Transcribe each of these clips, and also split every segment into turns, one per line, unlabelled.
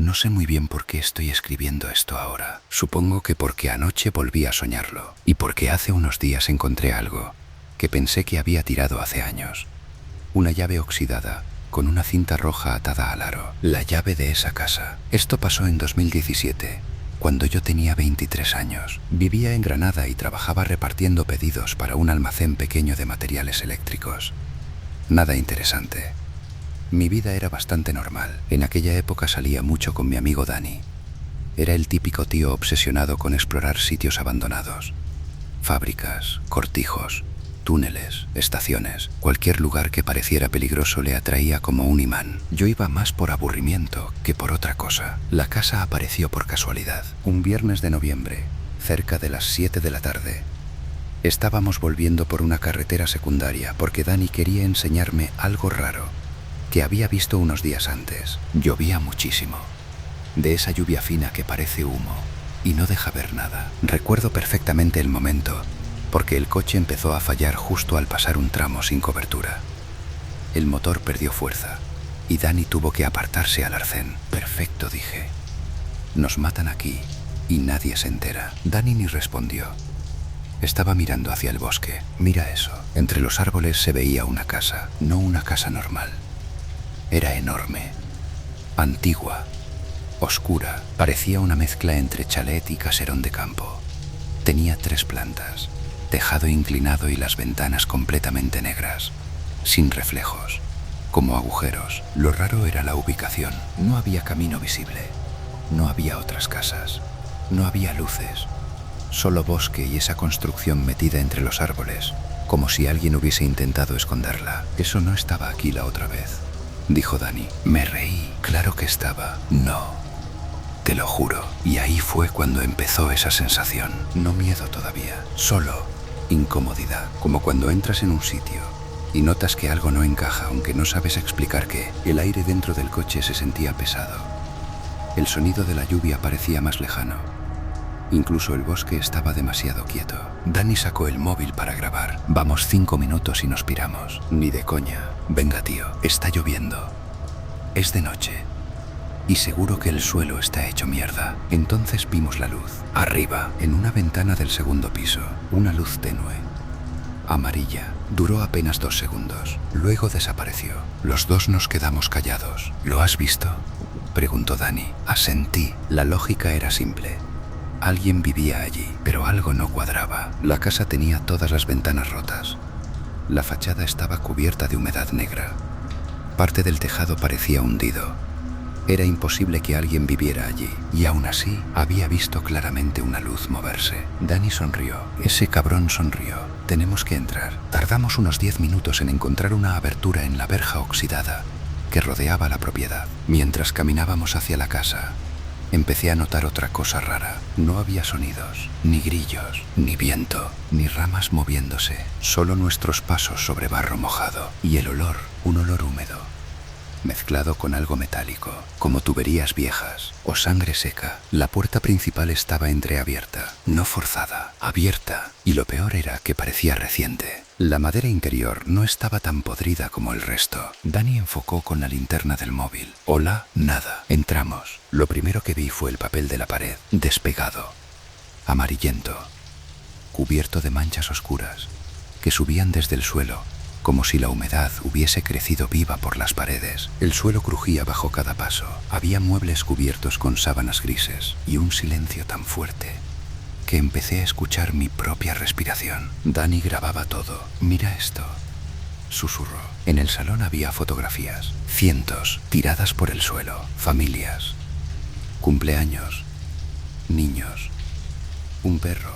No sé muy bien por qué estoy escribiendo esto ahora. Supongo que porque anoche volví a soñarlo y porque hace unos días encontré algo que pensé que había tirado hace años. Una llave oxidada con una cinta roja atada al aro. La llave de esa casa. Esto pasó en 2017, cuando yo tenía 23 años. Vivía en Granada y trabajaba repartiendo pedidos para un almacén pequeño de materiales eléctricos. Nada interesante. Mi vida era bastante normal. En aquella época salía mucho con mi amigo Dani. Era el típico tío obsesionado con explorar sitios abandonados. Fábricas, cortijos, túneles, estaciones. Cualquier lugar que pareciera peligroso le atraía como un imán. Yo iba más por aburrimiento que por otra cosa. La casa apareció por casualidad. Un viernes de noviembre, cerca de las 7 de la tarde. Estábamos volviendo por una carretera secundaria porque Dani quería enseñarme algo raro que había visto unos días antes. Llovía muchísimo. De esa lluvia fina que parece humo y no deja ver nada. Recuerdo perfectamente el momento, porque el coche empezó a fallar justo al pasar un tramo sin cobertura. El motor perdió fuerza y Dani tuvo que apartarse al arcén. Perfecto, dije. Nos matan aquí y nadie se entera. Dani ni respondió. Estaba mirando hacia el bosque. Mira eso. Entre los árboles se veía una casa, no una casa normal. Era enorme, antigua, oscura. Parecía una mezcla entre chalet y caserón de campo. Tenía 3 plantas, tejado inclinado y las ventanas completamente negras, sin reflejos, como agujeros. Lo raro era la ubicación. No había camino visible, no había otras casas, no había luces, solo bosque y esa construcción metida entre los árboles, como si alguien hubiese intentado esconderla. Eso no estaba aquí la otra vez, dijo Dani. Me reí. Claro que estaba. No, te lo juro. Y ahí fue cuando empezó esa sensación. No miedo todavía, solo incomodidad. Como cuando entras en un sitio y notas que algo no encaja aunque no sabes explicar qué. El aire dentro del coche se sentía pesado. El sonido de la lluvia parecía más lejano. Incluso el bosque estaba demasiado quieto. Dani sacó el móvil para grabar. Vamos 5 minutos y nos piramos. Ni de coña. Venga, tío, está lloviendo. Es de noche. Y seguro que el suelo está hecho mierda. Entonces vimos la luz. Arriba, en una ventana del segundo piso. Una luz tenue. Amarilla. Duró apenas 2 segundos. Luego desapareció. Los dos nos quedamos callados. ¿Lo has visto?, preguntó Dani. Asentí. La lógica era simple. Alguien vivía allí, pero algo no cuadraba. La casa tenía todas las ventanas rotas. La fachada estaba cubierta de humedad negra. Parte del tejado parecía hundido. Era imposible que alguien viviera allí, y aún así había visto claramente una luz moverse. Dani sonrió. Ese cabrón sonrió. Tenemos que entrar. Tardamos unos 10 minutos en encontrar una abertura en la verja oxidada que rodeaba la propiedad. Mientras caminábamos hacia la casa, empecé a notar otra cosa rara. No había sonidos, ni grillos, ni viento, ni ramas moviéndose. Solo nuestros pasos sobre barro mojado. Y el olor, un olor húmedo, mezclado con algo metálico, como tuberías viejas o sangre seca. La puerta principal estaba entreabierta, no forzada, abierta. Y lo peor era que parecía reciente. La madera interior no estaba tan podrida como el resto. Dani enfocó con la linterna del móvil. Hola, nada. Entramos. Lo primero que vi fue el papel de la pared, despegado, amarillento, cubierto de manchas oscuras que subían desde el suelo, como si la humedad hubiese crecido viva por las paredes. El suelo crujía bajo cada paso. Había muebles cubiertos con sábanas grises y un silencio tan fuerte que empecé a escuchar mi propia respiración. Dani grababa todo. Mira esto, susurró. En el salón había fotografías, cientos, tiradas por el suelo. Familias, cumpleaños, niños, un perro,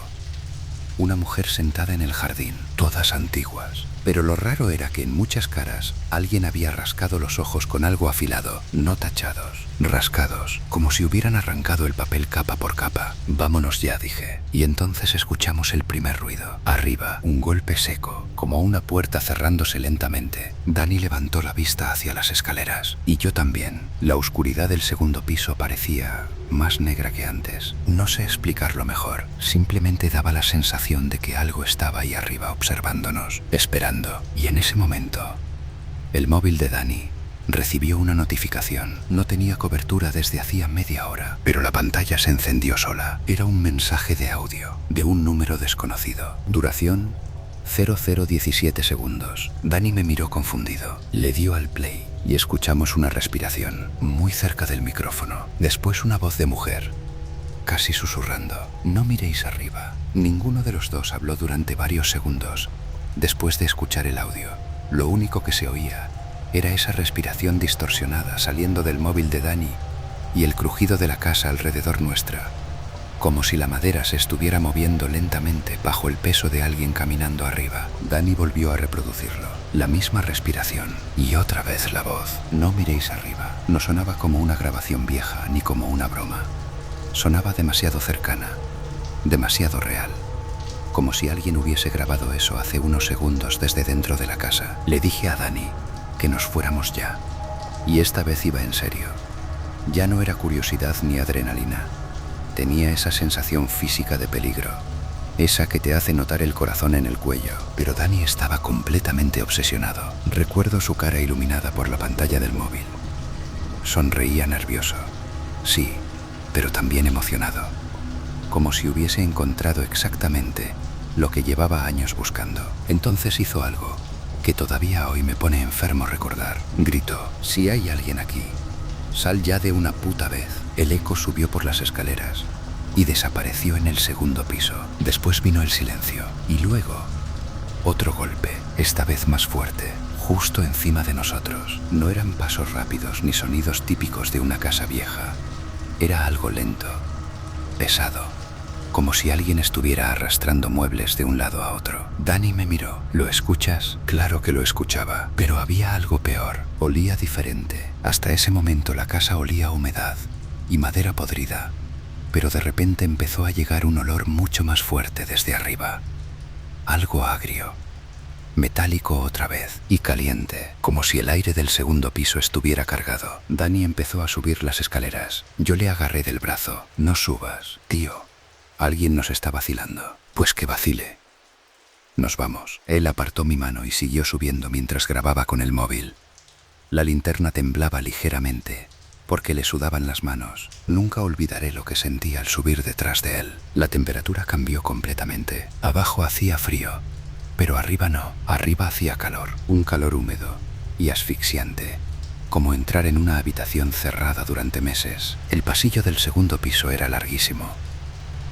una mujer sentada en el jardín, todas antiguas. Pero lo raro era que en muchas caras alguien había rascado los ojos con algo afilado, no tachados, rascados, como si hubieran arrancado el papel capa por capa. Vámonos ya, dije. Y entonces escuchamos el primer ruido. Arriba, un golpe seco, como una puerta cerrándose lentamente. Dani levantó la vista hacia las escaleras, y yo también. La oscuridad del segundo piso parecía más negra que antes. No sé explicarlo mejor, simplemente daba la sensación de que algo estaba ahí arriba observándonos, esperando. Y en ese momento, el móvil de Dani recibió una notificación. No tenía cobertura desde hacía media hora, pero la pantalla se encendió sola. Era un mensaje de audio, de un número desconocido. Duración 0017 segundos. Dani me miró confundido. Le dio al play y escuchamos una respiración muy cerca del micrófono. Después una voz de mujer, casi susurrando. No miréis arriba. Ninguno de los dos habló durante varios segundos. Después de escuchar el audio, lo único que se oía era esa respiración distorsionada saliendo del móvil de Dani y el crujido de la casa alrededor nuestra, como si la madera se estuviera moviendo lentamente bajo el peso de alguien caminando arriba. Dani volvió a reproducirlo. La misma respiración y otra vez la voz. No miréis arriba. No sonaba como una grabación vieja ni como una broma. Sonaba demasiado cercana, demasiado real, como si alguien hubiese grabado eso hace unos segundos desde dentro de la casa. Le dije a Dani que nos fuéramos ya, y esta vez iba en serio. Ya no era curiosidad ni adrenalina. Tenía esa sensación física de peligro, esa que te hace notar el corazón en el cuello. Pero Dani estaba completamente obsesionado. Recuerdo su cara iluminada por la pantalla del móvil. Sonreía nervioso, sí, pero también emocionado, como si hubiese encontrado exactamente lo que llevaba años buscando. Entonces hizo algo que todavía hoy me pone enfermo recordar. Gritó: si hay alguien aquí, sal ya de una puta vez. El eco subió por las escaleras y desapareció en el segundo piso. Después vino el silencio y luego otro golpe, esta vez más fuerte, justo encima de nosotros. No eran pasos rápidos ni sonidos típicos de una casa vieja. Era algo lento, pesado, como si alguien estuviera arrastrando muebles de un lado a otro. Dani me miró. ¿Lo escuchas? Claro que lo escuchaba, pero había algo peor. Olía diferente. Hasta ese momento la casa olía a humedad y madera podrida, pero de repente empezó a llegar un olor mucho más fuerte desde arriba. Algo agrio, metálico otra vez, y caliente, como si el aire del segundo piso estuviera cargado. Dani empezó a subir las escaleras. Yo le agarré del brazo. No subas, tío. Alguien nos está vacilando. Pues que vacile. Nos vamos. Él apartó mi mano y siguió subiendo mientras grababa con el móvil. La linterna temblaba ligeramente, porque le sudaban las manos. Nunca olvidaré lo que sentí al subir detrás de él. La temperatura cambió completamente. Abajo hacía frío, pero arriba no. Arriba hacía calor. Un calor húmedo y asfixiante, como entrar en una habitación cerrada durante meses. El pasillo del segundo piso era larguísimo,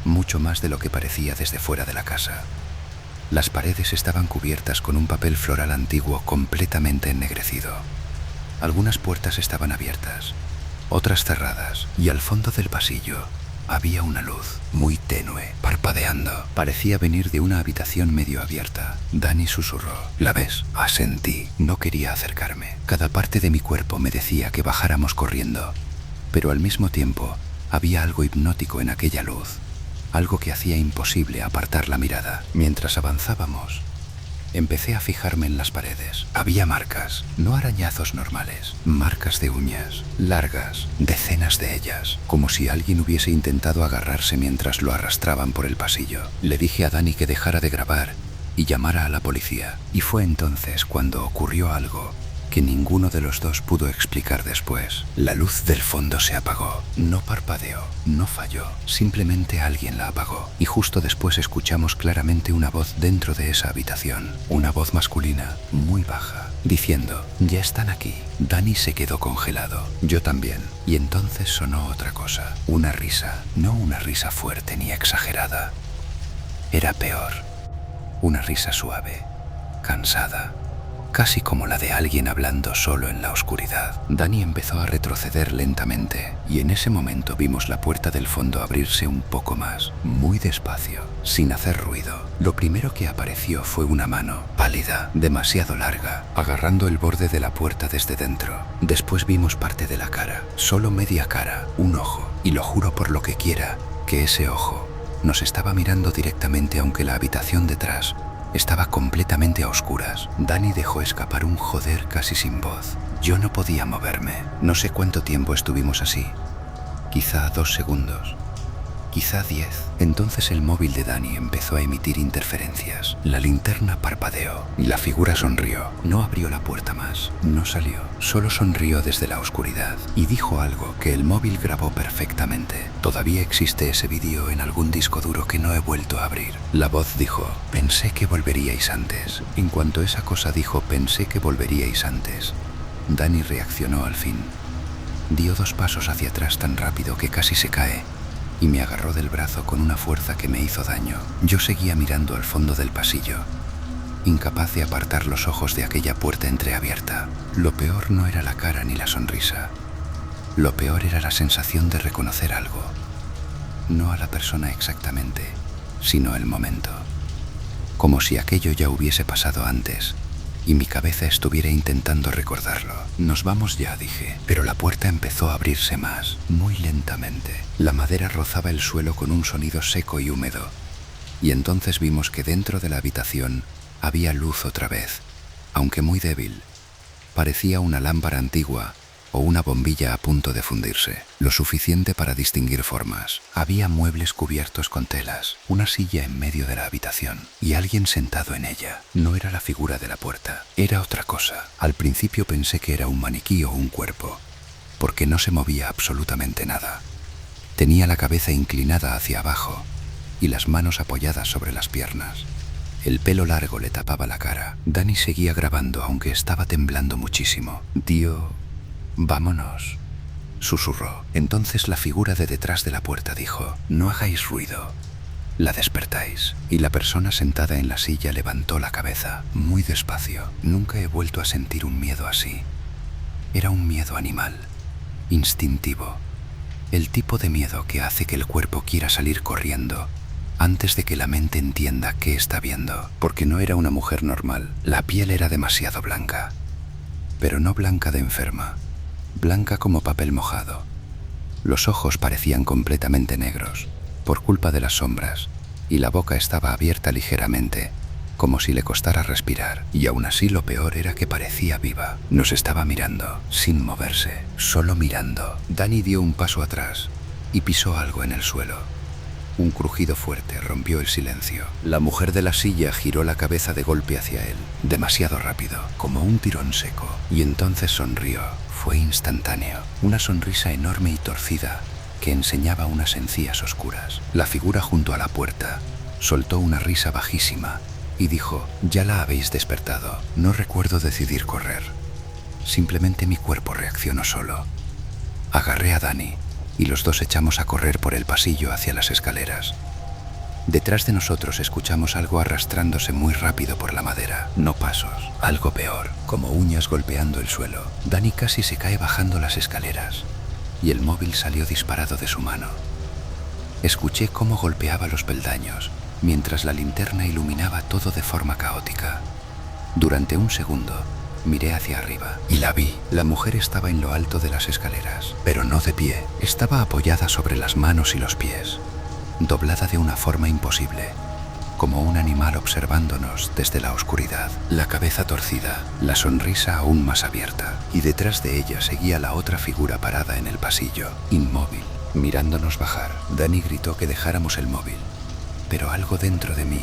mucho más de lo que parecía desde fuera de la casa. Las paredes estaban cubiertas con un papel floral antiguo completamente ennegrecido. Algunas puertas estaban abiertas, otras cerradas, y al fondo del pasillo había una luz muy tenue, parpadeando. Parecía venir de una habitación medio abierta. Dani susurró: ¿la ves? Asentí. No quería acercarme. Cada parte de mi cuerpo me decía que bajáramos corriendo, pero al mismo tiempo había algo hipnótico en aquella luz, algo que hacía imposible apartar la mirada. Mientras avanzábamos, empecé a fijarme en las paredes. Había marcas, no arañazos normales, marcas de uñas, largas, decenas de ellas, como si alguien hubiese intentado agarrarse mientras lo arrastraban por el pasillo. Le dije a Dani que dejara de grabar y llamara a la policía, y fue entonces cuando ocurrió algo que ninguno de los dos pudo explicar después. La luz del fondo se apagó. No parpadeó, no falló, simplemente alguien la apagó. Y justo después escuchamos claramente una voz dentro de esa habitación, una voz masculina, muy baja, diciendo: ya están aquí. Dani se quedó congelado, yo también. Y entonces sonó otra cosa, una risa, no una risa fuerte ni exagerada. Era peor, una risa suave, cansada, casi como la de alguien hablando solo en la oscuridad. Dani empezó a retroceder lentamente, y en ese momento vimos la puerta del fondo abrirse un poco más, muy despacio, sin hacer ruido. Lo primero que apareció fue una mano, pálida, demasiado larga, agarrando el borde de la puerta desde dentro. Después vimos parte de la cara, solo media cara, un ojo, y lo juro por lo que quiera, que ese ojo nos estaba mirando directamente, aunque la habitación detrás estaba completamente a oscuras. Dani dejó escapar un joder casi sin voz. Yo no podía moverme. No sé cuánto tiempo estuvimos así. Quizá 2 segundos. quizá 10. Entonces el móvil de Dani empezó a emitir interferencias. La linterna parpadeó y la figura sonrió. No abrió la puerta más, no salió, solo sonrió desde la oscuridad y dijo algo que el móvil grabó perfectamente. Todavía existe ese vídeo en algún disco duro que no he vuelto a abrir. La voz dijo: pensé que volveríais antes. En cuanto esa cosa dijo pensé que volveríais antes, Dani reaccionó al fin. Dio 2 pasos hacia atrás tan rápido que casi se cae y me agarró del brazo con una fuerza que me hizo daño. Yo seguía mirando al fondo del pasillo, incapaz de apartar los ojos de aquella puerta entreabierta. Lo peor no era la cara ni la sonrisa. Lo peor era la sensación de reconocer algo. No a la persona exactamente, sino el momento. Como si aquello ya hubiese pasado antes y mi cabeza estuviera intentando recordarlo. Nos vamos ya, dije, pero la puerta empezó a abrirse más, muy lentamente. La madera rozaba el suelo con un sonido seco y húmedo, y entonces vimos que dentro de la habitación había luz otra vez, aunque muy débil. Parecía una lámpara antigua o una bombilla a punto de fundirse, lo suficiente para distinguir formas. Había muebles cubiertos con telas, una silla en medio de la habitación y alguien sentado en ella. No era la figura de la puerta, era otra cosa. Al principio pensé que era un maniquí o un cuerpo, porque no se movía absolutamente nada. Tenía la cabeza inclinada hacia abajo y las manos apoyadas sobre las piernas. El pelo largo le tapaba la cara. Dani seguía grabando aunque estaba temblando muchísimo. «Tío, vámonos», susurró. Entonces la figura de detrás de la puerta dijo: «No hagáis ruido, la despertáis». Y la persona sentada en la silla levantó la cabeza, muy despacio. Nunca he vuelto a sentir un miedo así. Era un miedo animal, instintivo. El tipo de miedo que hace que el cuerpo quiera salir corriendo antes de que la mente entienda qué está viendo. Porque no era una mujer normal. La piel era demasiado blanca, pero no blanca de enferma. Blanca como papel mojado. Los ojos parecían completamente negros, por culpa de las sombras, y la boca estaba abierta ligeramente, como si le costara respirar. Y aún así lo peor era que parecía viva. Nos estaba mirando, sin moverse, solo mirando. Dani dio un paso atrás y pisó algo en el suelo. Un crujido fuerte rompió el silencio. La mujer de la silla giró la cabeza de golpe hacia él, demasiado rápido, como un tirón seco, y entonces sonrió. Fue instantáneo, una sonrisa enorme y torcida que enseñaba unas encías oscuras. La figura junto a la puerta soltó una risa bajísima y dijo: «Ya la habéis despertado». No recuerdo decidir correr. Simplemente mi cuerpo reaccionó solo. Agarré a Dani y los dos echamos a correr por el pasillo hacia las escaleras. Detrás de nosotros escuchamos algo arrastrándose muy rápido por la madera. No pasos, algo peor, como uñas golpeando el suelo. Dani casi se cae bajando las escaleras y el móvil salió disparado de su mano. Escuché cómo golpeaba los peldaños mientras la linterna iluminaba todo de forma caótica. Durante un segundo miré hacia arriba y la vi. La mujer estaba en lo alto de las escaleras, pero no de pie. Estaba apoyada sobre las manos y los pies, doblada de una forma imposible, como un animal observándonos desde la oscuridad. La cabeza torcida, la sonrisa aún más abierta, y detrás de ella seguía la otra figura parada en el pasillo, inmóvil, mirándonos bajar. Dani gritó que dejáramos el móvil, pero algo dentro de mí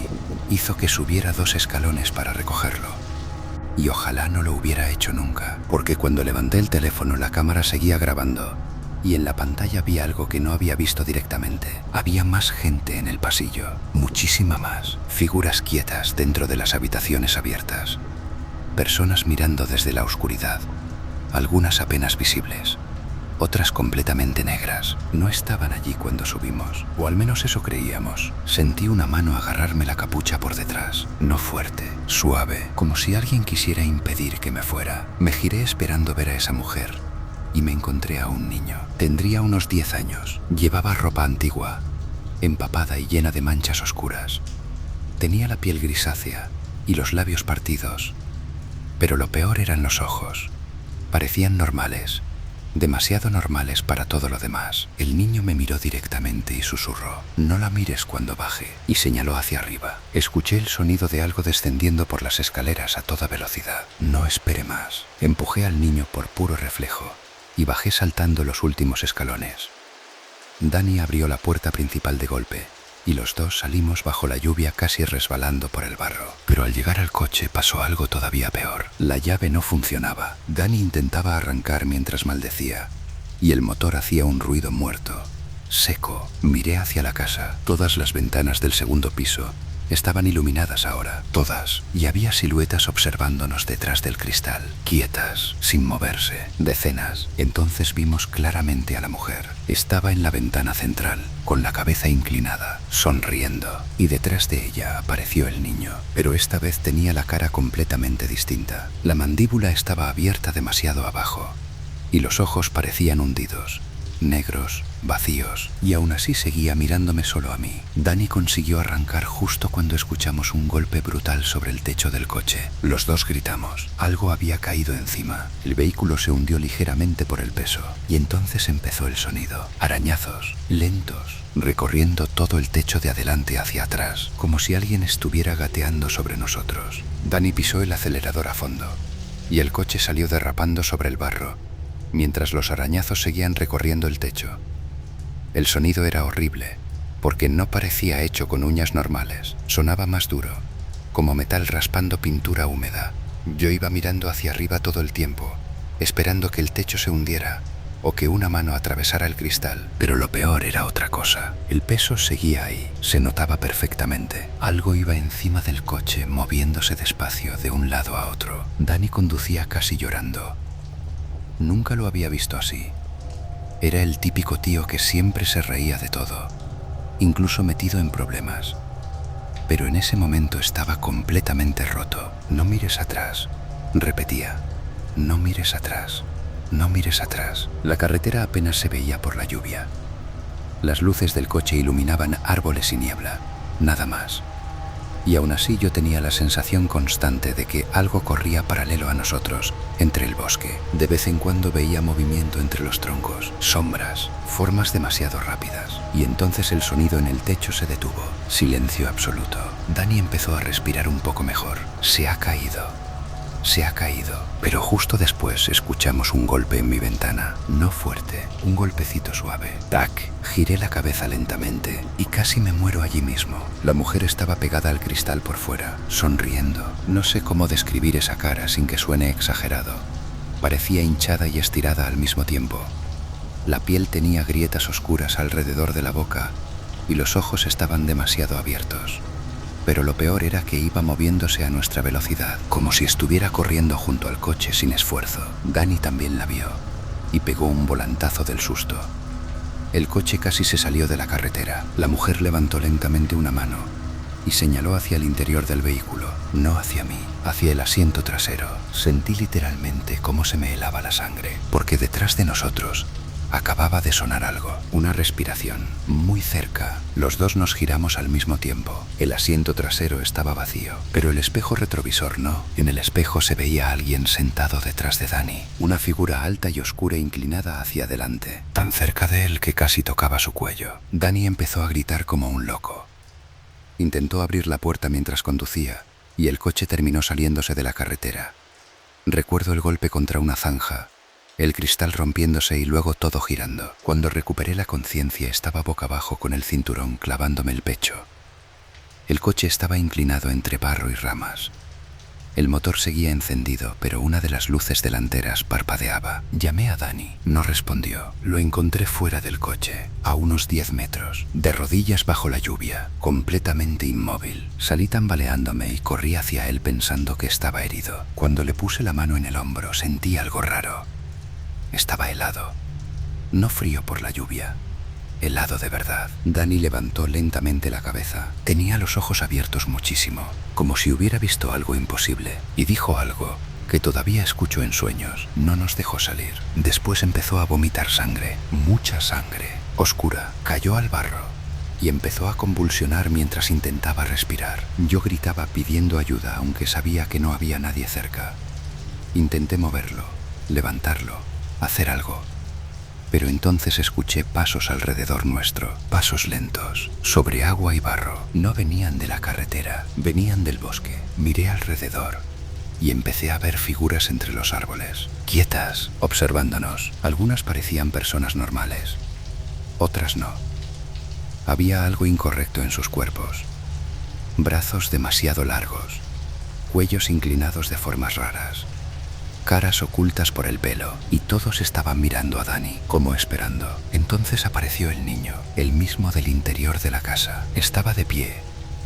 hizo que subiera 2 escalones para recogerlo. Y ojalá no lo hubiera hecho nunca, porque cuando levanté el teléfono la cámara seguía grabando y en la pantalla vi algo que no había visto directamente. Había más gente en el pasillo, muchísima más. Figuras quietas dentro de las habitaciones abiertas. Personas mirando desde la oscuridad, algunas apenas visibles, otras completamente negras. No estaban allí cuando subimos, o al menos eso creíamos. Sentí una mano agarrarme la capucha por detrás, no fuerte, suave, como si alguien quisiera impedir que me fuera. Me giré esperando ver a esa mujer y me encontré a un niño. Tendría unos 10 años. Llevaba ropa antigua, empapada y llena de manchas oscuras. Tenía la piel grisácea y los labios partidos, pero lo peor eran los ojos. Parecían normales, demasiado normales para todo lo demás. El niño me miró directamente y susurró: «No la mires cuando baje», y señaló hacia arriba. Escuché el sonido de algo descendiendo por las escaleras a toda velocidad. No esperé más. Empujé al niño por puro reflejo y bajé saltando los últimos escalones. Dani abrió la puerta principal de golpe y los dos salimos bajo la lluvia casi resbalando por el barro. Pero al llegar al coche pasó algo todavía peor. La llave no funcionaba. Dani intentaba arrancar mientras maldecía y el motor hacía un ruido muerto, seco. Miré hacia la casa. Todas las ventanas del segundo piso estaban iluminadas ahora, todas, y había siluetas observándonos detrás del cristal, quietas, sin moverse, decenas. Entonces vimos claramente a la mujer. Estaba en la ventana central, con la cabeza inclinada, sonriendo, y detrás de ella apareció el niño. Pero esta vez tenía la cara completamente distinta. La mandíbula estaba abierta demasiado abajo, y los ojos parecían hundidos, negros, vacíos, y aún así seguía mirándome solo a mí. Dani consiguió arrancar justo cuando escuchamos un golpe brutal sobre el techo del coche. Los dos gritamos. Algo había caído encima. El vehículo se hundió ligeramente por el peso, y entonces empezó el sonido. Arañazos, lentos, recorriendo todo el techo de adelante hacia atrás, como si alguien estuviera gateando sobre nosotros. Dani pisó el acelerador a fondo, y el coche salió derrapando sobre el barro, mientras los arañazos seguían recorriendo el techo. El sonido era horrible, porque no parecía hecho con uñas normales. Sonaba más duro, como metal raspando pintura húmeda. Yo iba mirando hacia arriba todo el tiempo, esperando que el techo se hundiera o que una mano atravesara el cristal. Pero lo peor era otra cosa. El peso seguía ahí, se notaba perfectamente. Algo iba encima del coche, moviéndose despacio de un lado a otro. Dani conducía casi llorando. Nunca lo había visto así. Era el típico tío que siempre se reía de todo, incluso metido en problemas. Pero en ese momento estaba completamente roto. No mires atrás, repetía. No mires atrás, no mires atrás. La carretera apenas se veía por la lluvia. Las luces del coche iluminaban árboles y niebla, nada más. Y aún así yo tenía la sensación constante de que algo corría paralelo a nosotros, entre el bosque. De vez en cuando veía movimiento entre los troncos, sombras, formas demasiado rápidas. Y entonces el sonido en el techo se detuvo. Silencio absoluto. Dani empezó a respirar un poco mejor. Se ha caído. Se ha caído. Pero justo después escuchamos un golpe en mi ventana. No fuerte, un golpecito suave. ¡Tac! Giré la cabeza lentamente y casi me muero allí mismo. La mujer estaba pegada al cristal por fuera, sonriendo. No sé cómo describir esa cara sin que suene exagerado. Parecía hinchada y estirada al mismo tiempo. La piel tenía grietas oscuras alrededor de la boca y los ojos estaban demasiado abiertos. Pero lo peor era que iba moviéndose a nuestra velocidad, como si estuviera corriendo junto al coche sin esfuerzo. Dani también la vio y pegó un volantazo del susto. El coche casi se salió de la carretera. La mujer levantó lentamente una mano y señaló hacia el interior del vehículo, no hacia mí, hacia el asiento trasero. Sentí literalmente cómo se me helaba la sangre, porque detrás de nosotros acababa de sonar algo, una respiración, muy cerca. Los dos nos giramos al mismo tiempo. El asiento trasero estaba vacío, pero el espejo retrovisor no. En el espejo se veía a alguien sentado detrás de Dani, una figura alta y oscura inclinada hacia adelante, tan cerca de él que casi tocaba su cuello. Dani empezó a gritar como un loco. Intentó abrir la puerta mientras conducía, y el coche terminó saliéndose de la carretera. Recuerdo el golpe contra una zanja, el cristal rompiéndose y luego todo girando. Cuando recuperé la conciencia estaba boca abajo con el cinturón clavándome el pecho. El coche estaba inclinado entre barro y ramas. El motor seguía encendido, pero una de las luces delanteras parpadeaba. Llamé a Dani. No respondió. Lo encontré fuera del coche, a unos 10 metros, de rodillas bajo la lluvia, completamente inmóvil. Salí tambaleándome y corrí hacia él pensando que estaba herido. Cuando le puse la mano en el hombro sentí algo raro. Estaba helado, no frío por la lluvia, helado de verdad. Dani levantó lentamente la cabeza. Tenía los ojos abiertos muchísimo, como si hubiera visto algo imposible, y dijo algo que todavía escucho en sueños. No nos dejó salir. Después empezó a vomitar sangre, mucha sangre, oscura. Cayó al barro y empezó a convulsionar mientras intentaba respirar. Yo gritaba pidiendo ayuda, aunque sabía que no había nadie cerca. Intenté moverlo, levantarlo, hacer algo. Pero entonces escuché pasos alrededor nuestro, pasos lentos, sobre agua y barro. No venían de la carretera, venían del bosque. Miré alrededor y empecé a ver figuras entre los árboles, quietas, observándonos. Algunas parecían personas normales, otras no. Había algo incorrecto en sus cuerpos. Brazos demasiado largos, cuellos inclinados de formas raras, caras ocultas por el pelo, y todos estaban mirando a Dani, como esperando. Entonces apareció el niño, el mismo del interior de la casa. Estaba de pie,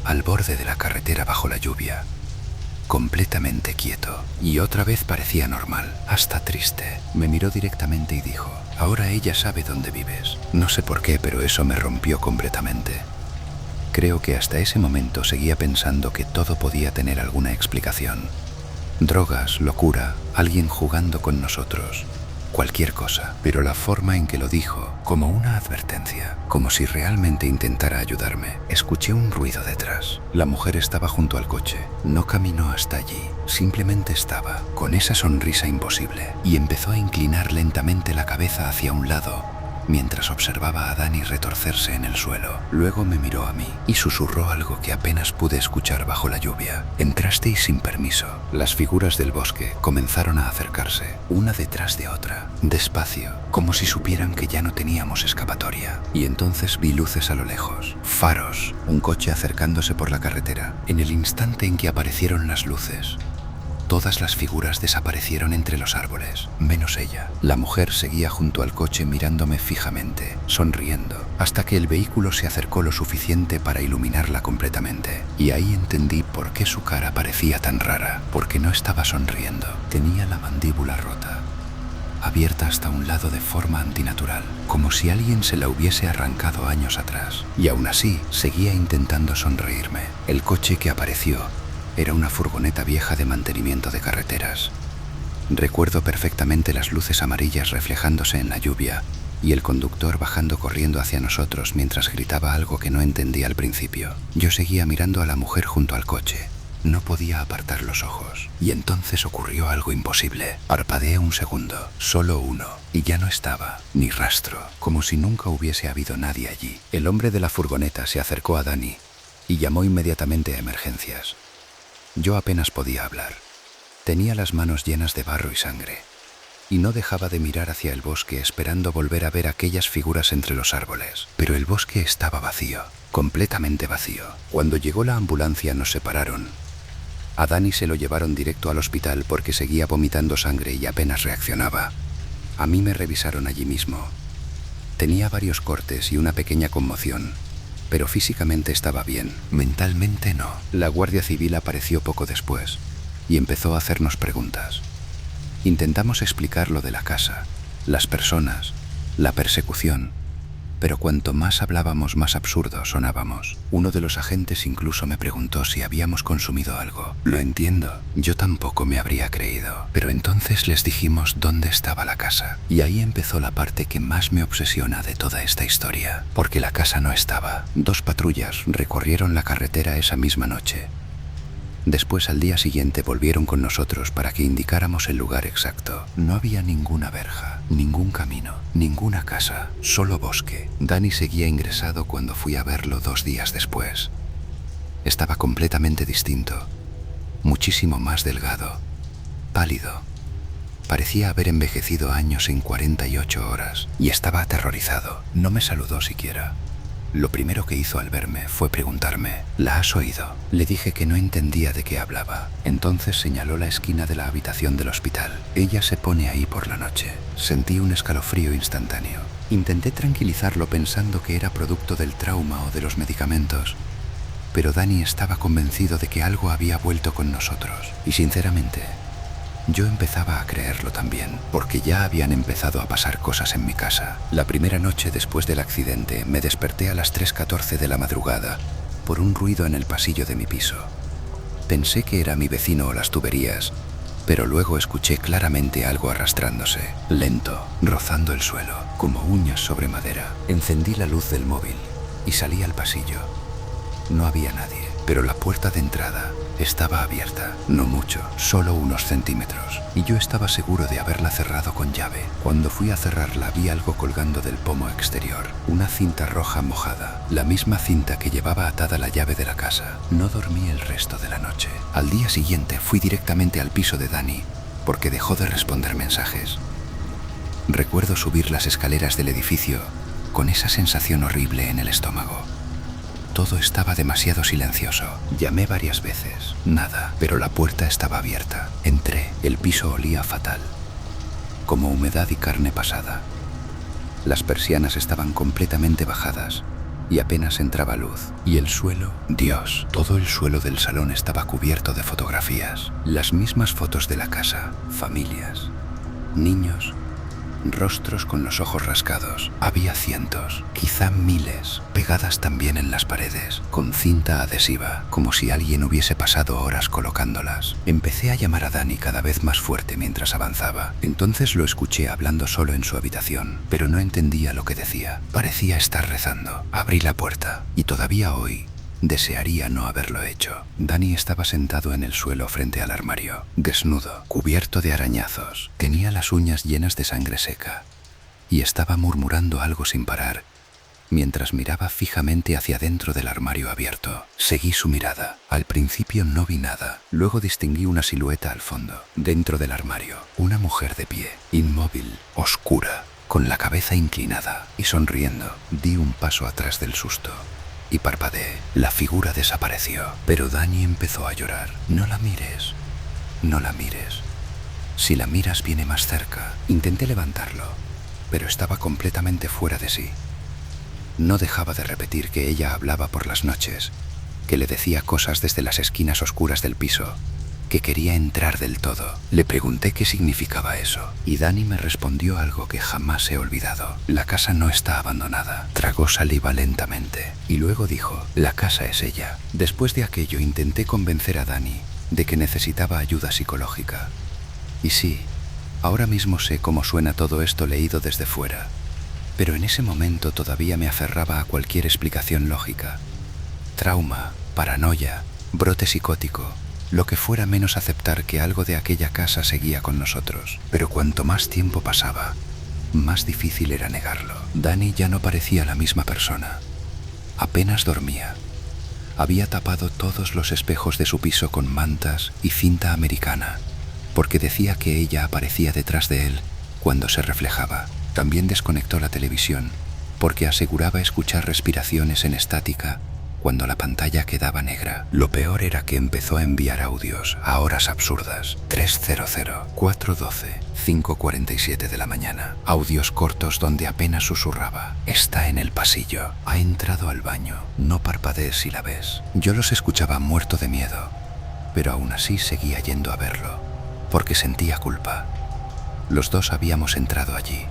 al borde de la carretera bajo la lluvia, completamente quieto, y otra vez parecía normal, hasta triste. Me miró directamente y dijo: ahora ella sabe dónde vives. No sé por qué, pero eso me rompió completamente. Creo que hasta ese momento seguía pensando que todo podía tener alguna explicación. Drogas, locura, alguien jugando con nosotros, cualquier cosa. Pero la forma en que lo dijo, como una advertencia, como si realmente intentara ayudarme. Escuché un ruido detrás. La mujer estaba junto al coche. No caminó hasta allí, simplemente estaba, con esa sonrisa imposible, y empezó a inclinar lentamente la cabeza hacia un lado, mientras observaba a Dani retorcerse en el suelo. Luego me miró a mí y susurró algo que apenas pude escuchar bajo la lluvia. Entrasteis sin permiso. Las figuras del bosque comenzaron a acercarse, una detrás de otra, despacio, como si supieran que ya no teníamos escapatoria. Y entonces vi luces a lo lejos, faros, un coche acercándose por la carretera. En el instante en que aparecieron las luces, todas las figuras desaparecieron entre los árboles, menos ella. La mujer seguía junto al coche mirándome fijamente, sonriendo, hasta que el vehículo se acercó lo suficiente para iluminarla completamente. Y ahí entendí por qué su cara parecía tan rara, porque no estaba sonriendo. Tenía la mandíbula rota, abierta hasta un lado de forma antinatural, como si alguien se la hubiese arrancado años atrás. Y aún así, seguía intentando sonreírme. El coche que apareció era una furgoneta vieja de mantenimiento de carreteras. Recuerdo perfectamente las luces amarillas reflejándose en la lluvia y el conductor bajando corriendo hacia nosotros mientras gritaba algo que no entendía al principio. Yo seguía mirando a la mujer junto al coche. No podía apartar los ojos. Y entonces ocurrió algo imposible. Parpadeé un segundo, solo uno, y ya no estaba, ni rastro, como si nunca hubiese habido nadie allí. El hombre de la furgoneta se acercó a Dani y llamó inmediatamente a emergencias. Yo apenas podía hablar. Tenía las manos llenas de barro y sangre, y no dejaba de mirar hacia el bosque esperando volver a ver aquellas figuras entre los árboles. Pero el bosque estaba vacío, completamente vacío. Cuando llegó la ambulancia nos separaron. A Dani se lo llevaron directo al hospital porque seguía vomitando sangre y apenas reaccionaba. A mí me revisaron allí mismo. Tenía varios cortes y una pequeña conmoción, pero físicamente estaba bien, mentalmente no. La Guardia Civil apareció poco después y empezó a hacernos preguntas. Intentamos explicar lo de la casa, las personas, la persecución, pero cuanto más hablábamos, más absurdos sonábamos. Uno de los agentes incluso me preguntó si habíamos consumido algo. Lo entiendo, yo tampoco me habría creído. Pero entonces les dijimos dónde estaba la casa. Y ahí empezó la parte que más me obsesiona de toda esta historia, porque la casa no estaba. 2 patrullas recorrieron la carretera esa misma noche. Después, al día siguiente, volvieron con nosotros para que indicáramos el lugar exacto. No había ninguna verja, ningún camino, ninguna casa, solo bosque. Dani seguía ingresado cuando fui a verlo 2 días después. Estaba completamente distinto, muchísimo más delgado, pálido. Parecía haber envejecido años en 48 horas y estaba aterrorizado. No me saludó siquiera. Lo primero que hizo al verme fue preguntarme: ¿la has oído? Le dije que no entendía de qué hablaba. Entonces señaló la esquina de la habitación del hospital. Ella se pone ahí por la noche. Sentí un escalofrío instantáneo. Intenté tranquilizarlo pensando que era producto del trauma o de los medicamentos, pero Dani estaba convencido de que algo había vuelto con nosotros. Y sinceramente, yo empezaba a creerlo también, porque ya habían empezado a pasar cosas en mi casa. La primera noche después del accidente me desperté a las 3:14 de la madrugada por un ruido en el pasillo de mi piso. Pensé que era mi vecino o las tuberías, pero luego escuché claramente algo arrastrándose, lento, rozando el suelo, como uñas sobre madera. Encendí la luz del móvil y salí al pasillo. No había nadie, pero la puerta de entrada estaba abierta, no mucho, solo unos centímetros, y yo estaba seguro de haberla cerrado con llave. Cuando fui a cerrarla vi algo colgando del pomo exterior, una cinta roja mojada, la misma cinta que llevaba atada la llave de la casa. No dormí el resto de la noche. Al día siguiente fui directamente al piso de Dani, porque dejó de responder mensajes. Recuerdo subir las escaleras del edificio con esa sensación horrible en el estómago. Todo estaba demasiado silencioso. Llamé varias veces. Nada, pero la puerta estaba abierta. Entré. El piso olía fatal, como humedad y carne pasada. Las persianas estaban completamente bajadas y apenas entraba luz. Y el suelo, Dios, todo el suelo del salón estaba cubierto de fotografías. Las mismas fotos de la casa, familias, niños, rostros con los ojos rasgados. Había cientos, quizá miles, pegadas también en las paredes, con cinta adhesiva, como si alguien hubiese pasado horas colocándolas. Empecé a llamar a Dani cada vez más fuerte mientras avanzaba. Entonces lo escuché hablando solo en su habitación, pero no entendía lo que decía. Parecía estar rezando. Abrí la puerta y todavía hoy desearía no haberlo hecho. Dani estaba sentado en el suelo frente al armario, desnudo, cubierto de arañazos. Tenía las uñas llenas de sangre seca y estaba murmurando algo sin parar mientras miraba fijamente hacia dentro del armario abierto. Seguí su mirada. Al principio no vi nada. Luego distinguí una silueta al fondo, dentro del armario. Una mujer de pie, inmóvil, oscura, con la cabeza inclinada y sonriendo. Di un paso atrás del susto y parpadeé. La figura desapareció, pero Dani empezó a llorar. No la mires, no la mires. Si la miras viene más cerca. Intenté levantarlo, pero estaba completamente fuera de sí. No dejaba de repetir que ella hablaba por las noches, que le decía cosas desde las esquinas oscuras del piso, que quería entrar del todo. Le pregunté qué significaba eso, y Dani me respondió algo que jamás he olvidado. La casa no está abandonada. Tragó saliva lentamente, y luego dijo, la casa es ella. Después de aquello intenté convencer a Dani de que necesitaba ayuda psicológica. Y sí, ahora mismo sé cómo suena todo esto leído desde fuera, pero en ese momento todavía me aferraba a cualquier explicación lógica. Trauma, paranoia, brote psicótico, lo que fuera menos aceptar que algo de aquella casa seguía con nosotros. Pero cuanto más tiempo pasaba, más difícil era negarlo. Dani ya no parecía la misma persona. Apenas dormía. Había tapado todos los espejos de su piso con mantas y cinta americana, porque decía que ella aparecía detrás de él cuando se reflejaba. También desconectó la televisión, porque aseguraba escuchar respiraciones en estática cuando la pantalla quedaba negra. Lo peor era que empezó a enviar audios a horas absurdas. 3:00, 4:12, 5:47 de la mañana. Audios cortos donde apenas susurraba. Está en el pasillo. Ha entrado al baño. No parpadees si la ves. Yo los escuchaba muerto de miedo, pero aún así seguía yendo a verlo, porque sentía culpa. Los dos habíamos entrado allí.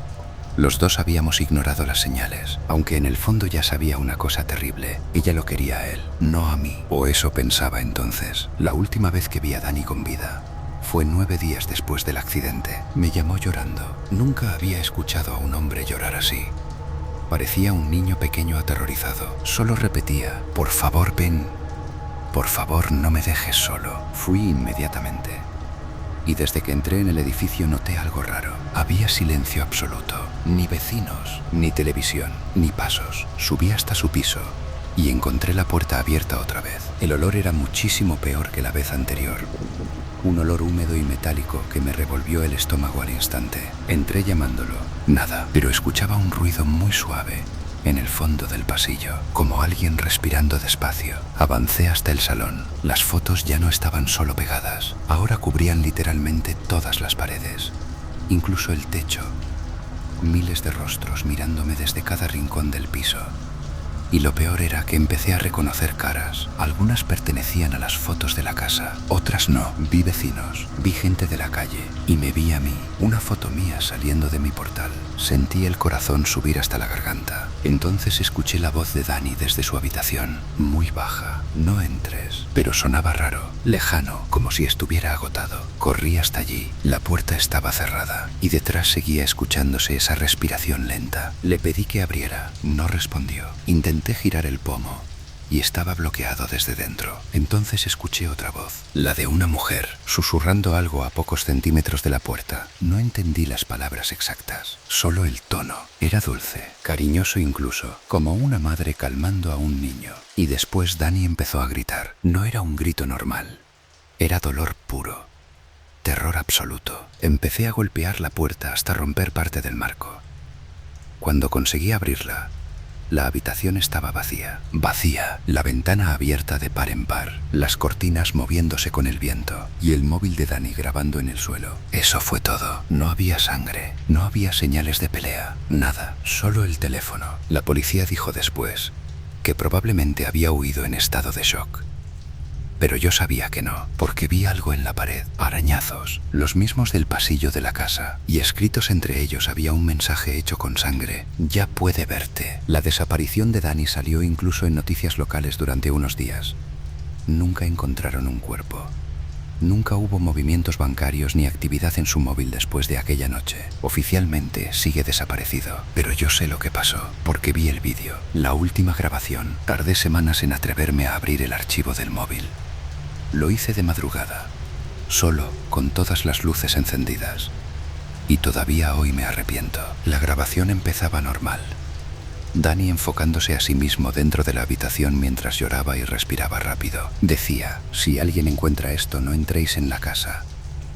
Los dos habíamos ignorado las señales, aunque en el fondo ya sabía una cosa terrible. Ella lo quería a él, no a mí. O eso pensaba entonces. La última vez que vi a Dani con vida fue 9 días después del accidente. Me llamó llorando. Nunca había escuchado a un hombre llorar así. Parecía un niño pequeño aterrorizado. Solo repetía, por favor ven, por favor no me dejes solo. Fui inmediatamente. Y desde que entré en el edificio noté algo raro. Había silencio absoluto. Ni vecinos, ni televisión, ni pasos. Subí hasta su piso y encontré la puerta abierta otra vez. El olor era muchísimo peor que la vez anterior. Un olor húmedo y metálico que me revolvió el estómago al instante. Entré llamándolo. Nada, pero escuchaba un ruido muy suave en el fondo del pasillo, como alguien respirando despacio. Avancé hasta el salón. Las fotos ya no estaban solo pegadas, ahora cubrían literalmente todas las paredes, incluso el techo. Miles de rostros mirándome desde cada rincón del piso. Y lo peor era que empecé a reconocer caras. Algunas pertenecían a las fotos de la casa, otras no. Vi vecinos, vi gente de la calle y me vi a mí, una foto mía saliendo de mi portal. Sentí el corazón subir hasta la garganta. Entonces escuché la voz de Dani desde su habitación, muy baja. No entres, pero sonaba raro, lejano, como si estuviera agotado. Corrí hasta allí. La puerta estaba cerrada y detrás seguía escuchándose esa respiración lenta. Le pedí que abriera. No respondió. Intenté girar el pomo y estaba bloqueado desde dentro. Entonces escuché otra voz, la de una mujer, susurrando algo a pocos centímetros de la puerta. No entendí las palabras exactas, solo el tono. Era dulce, cariñoso incluso, como una madre calmando a un niño. Y después Dani empezó a gritar. No era un grito normal, era dolor puro, terror absoluto. Empecé a golpear la puerta hasta romper parte del marco. Cuando conseguí abrirla, la habitación estaba vacía. Vacía, la ventana abierta de par en par, las cortinas moviéndose con el viento y el móvil de Dani grabando en el suelo. Eso fue todo. No había sangre, no había señales de pelea, nada, solo el teléfono. La policía dijo después que probablemente había huido en estado de shock. Pero yo sabía que no, porque vi algo en la pared, arañazos, los mismos del pasillo de la casa, y escritos entre ellos había un mensaje hecho con sangre: ya puede verte. La desaparición de Dani salió incluso en noticias locales durante unos días. Nunca encontraron un cuerpo. Nunca hubo movimientos bancarios ni actividad en su móvil después de aquella noche. Oficialmente sigue desaparecido, pero yo sé lo que pasó, porque vi el vídeo, la última grabación. Tardé semanas en atreverme a abrir el archivo del móvil. Lo hice de madrugada, solo, con todas las luces encendidas. Y todavía hoy me arrepiento. La grabación empezaba normal. Dani enfocándose a sí mismo dentro de la habitación mientras lloraba y respiraba rápido. Decía: si alguien encuentra esto, no entréis en la casa,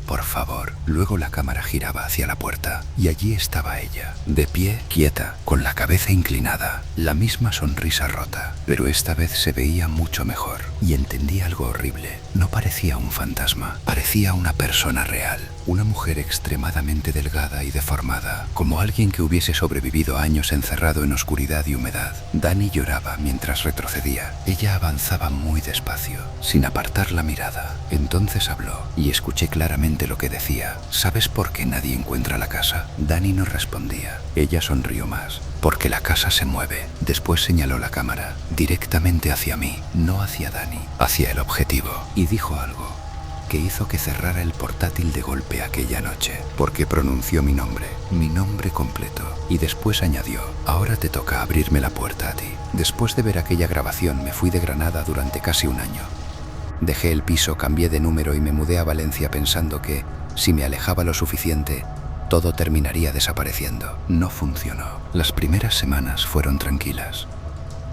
por favor. Luego la cámara giraba hacia la puerta y allí estaba ella, de pie, quieta, con la cabeza inclinada, la misma sonrisa rota, pero esta vez se veía mucho mejor y entendí algo horrible. No parecía un fantasma, parecía una persona real, una mujer extremadamente delgada y deformada, como alguien que hubiese sobrevivido años encerrado en oscuridad y humedad. Dani lloraba mientras retrocedía. Ella avanzaba muy despacio, sin apartar la mirada. Entonces habló y escuché claramente lo que decía: ¿sabes por qué nadie encuentra la casa? Dani no respondía. Ella sonrió más: porque la casa se mueve. Después señaló la cámara directamente hacia mí, no hacia Dani, hacia el objetivo, y dijo algo que hizo que cerrara el portátil de golpe aquella noche, porque pronunció mi nombre completo, y después añadió: ahora te toca abrirme la puerta a ti. Después de ver aquella grabación me fui de Granada durante casi un año. Dejé el piso, cambié de número y me mudé a Valencia pensando que, si me alejaba lo suficiente, todo terminaría desapareciendo. No funcionó. Las primeras semanas fueron tranquilas.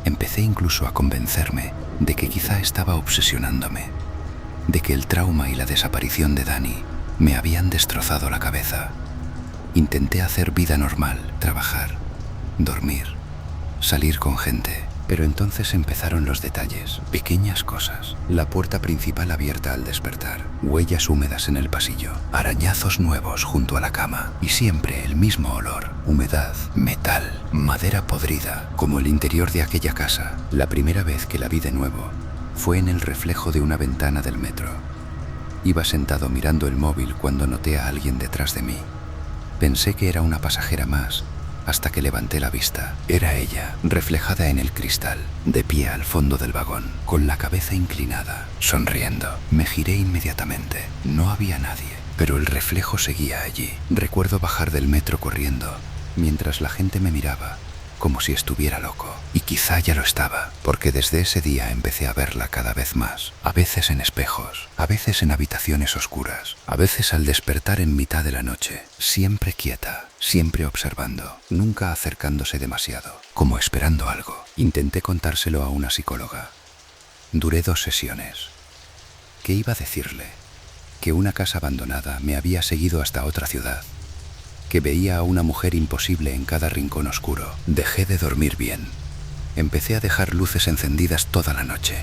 Empecé incluso a convencerme de que quizá estaba obsesionándome, de que el trauma y la desaparición de Dani me habían destrozado la cabeza. Intenté hacer vida normal, trabajar, dormir, salir con gente. Pero entonces empezaron los detalles, pequeñas cosas. La puerta principal abierta al despertar, huellas húmedas en el pasillo, arañazos nuevos junto a la cama y siempre el mismo olor: humedad, metal, madera podrida, como el interior de aquella casa. La primera vez que la vi de nuevo fue en el reflejo de una ventana del metro. Iba sentado mirando el móvil cuando noté a alguien detrás de mí. Pensé que era una pasajera más, hasta que levanté la vista. Era ella, reflejada en el cristal, de pie al fondo del vagón, con la cabeza inclinada, sonriendo. Me giré inmediatamente. No había nadie, pero el reflejo seguía allí. Recuerdo bajar del metro corriendo, mientras la gente me miraba, como si estuviera loco. Y quizá ya lo estaba, porque desde ese día empecé a verla cada vez más. A veces en espejos, a veces en habitaciones oscuras, a veces al despertar en mitad de la noche. Siempre quieta, siempre observando, nunca acercándose demasiado, como esperando algo. Intenté contárselo a una psicóloga. Duré 2 sesiones. ¿Qué iba a decirle? Que una casa abandonada me había seguido hasta otra ciudad, que veía a una mujer imposible en cada rincón oscuro. Dejé de dormir bien. Empecé a dejar luces encendidas toda la noche.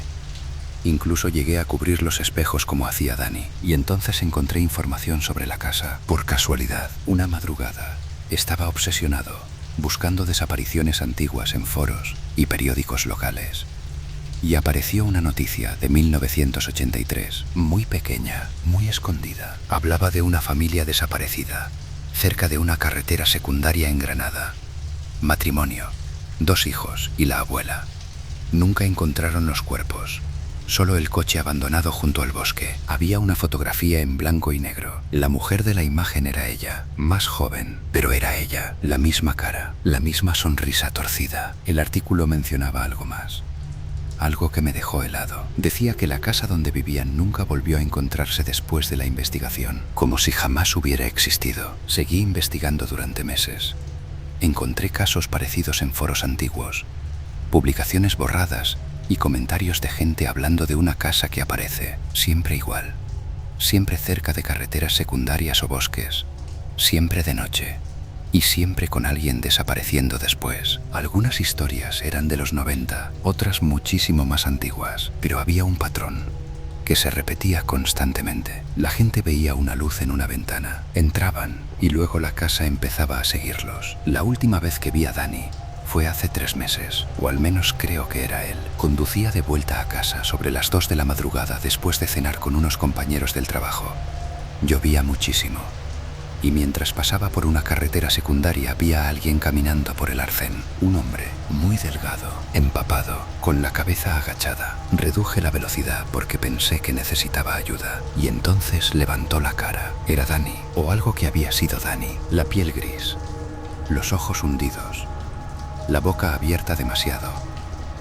Incluso llegué a cubrir los espejos como hacía Dani. Y entonces encontré información sobre la casa. Por casualidad, una madrugada, estaba obsesionado, buscando desapariciones antiguas en foros y periódicos locales. Y apareció una noticia de 1983, muy pequeña, muy escondida. Hablaba de una familia desaparecida, cerca de una carretera secundaria en Granada. Matrimonio, 2 hijos y la abuela. Nunca encontraron los cuerpos, solo el coche abandonado junto al bosque. Había una fotografía en blanco y negro. La mujer de la imagen era ella, más joven, pero era ella, la misma cara, la misma sonrisa torcida. El artículo mencionaba algo más, algo que me dejó helado. Decía que la casa donde vivían nunca volvió a encontrarse después de la investigación, como si jamás hubiera existido. Seguí investigando durante meses. Encontré casos parecidos en foros antiguos, publicaciones borradas y comentarios de gente hablando de una casa que aparece, siempre igual, siempre cerca de carreteras secundarias o bosques, siempre de noche, y siempre con alguien desapareciendo después. Algunas historias eran de los 90, otras muchísimo más antiguas, pero había un patrón que se repetía constantemente. La gente veía una luz en una ventana, entraban y luego la casa empezaba a seguirlos. La última vez que vi a Dani fue hace 3 meses, o al menos creo que era él. Conducía de vuelta a casa sobre las 2 de la madrugada después de cenar con unos compañeros del trabajo. Llovía muchísimo, y mientras pasaba por una carretera secundaria vi a alguien caminando por el arcén. Un hombre muy delgado, empapado, con la cabeza agachada. Reduje la velocidad porque pensé que necesitaba ayuda, y entonces levantó la cara. Era Dani, o algo que había sido Dani. La piel gris, los ojos hundidos, la boca abierta demasiado,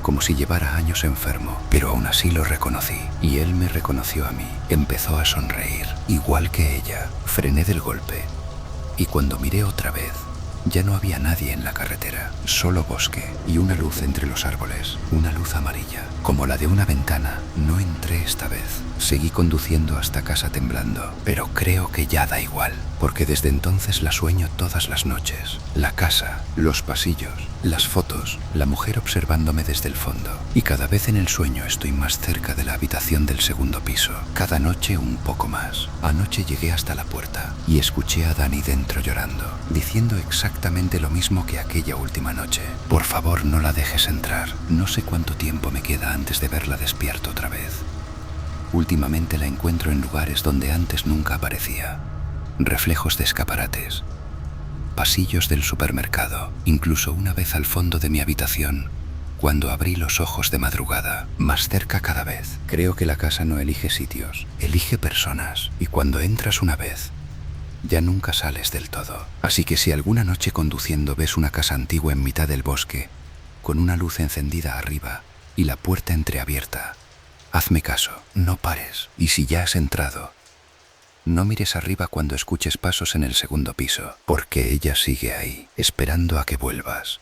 como si llevara años enfermo, pero aún así lo reconocí, y él me reconoció a mí. Empezó a sonreír, igual que ella. Frené del golpe, y cuando miré otra vez, ya no había nadie en la carretera, solo bosque y una luz entre los árboles, una luz amarilla, como la de una ventana. No entré esta vez. Seguí conduciendo hasta casa temblando, pero creo que ya da igual, porque desde entonces la sueño todas las noches. La casa, los pasillos, las fotos, la mujer observándome desde el fondo. Y cada vez en el sueño estoy más cerca de la habitación del segundo piso, cada noche un poco más. Anoche llegué hasta la puerta y escuché a Dani dentro llorando, diciendo exactamente lo mismo que aquella última noche. Por favor, no la dejes entrar. No sé cuánto tiempo me queda antes de verla despierta otra vez. Últimamente la encuentro en lugares donde antes nunca aparecía. Reflejos de escaparates, pasillos del supermercado, incluso una vez al fondo de mi habitación, cuando abrí los ojos de madrugada, más cerca cada vez. Creo que la casa no elige sitios, elige personas, y cuando entras una vez, ya nunca sales del todo. Así que si alguna noche conduciendo ves una casa antigua en mitad del bosque, con una luz encendida arriba y la puerta entreabierta, hazme caso, no pares. Y si ya has entrado, no mires arriba cuando escuches pasos en el segundo piso, porque ella sigue ahí, esperando a que vuelvas.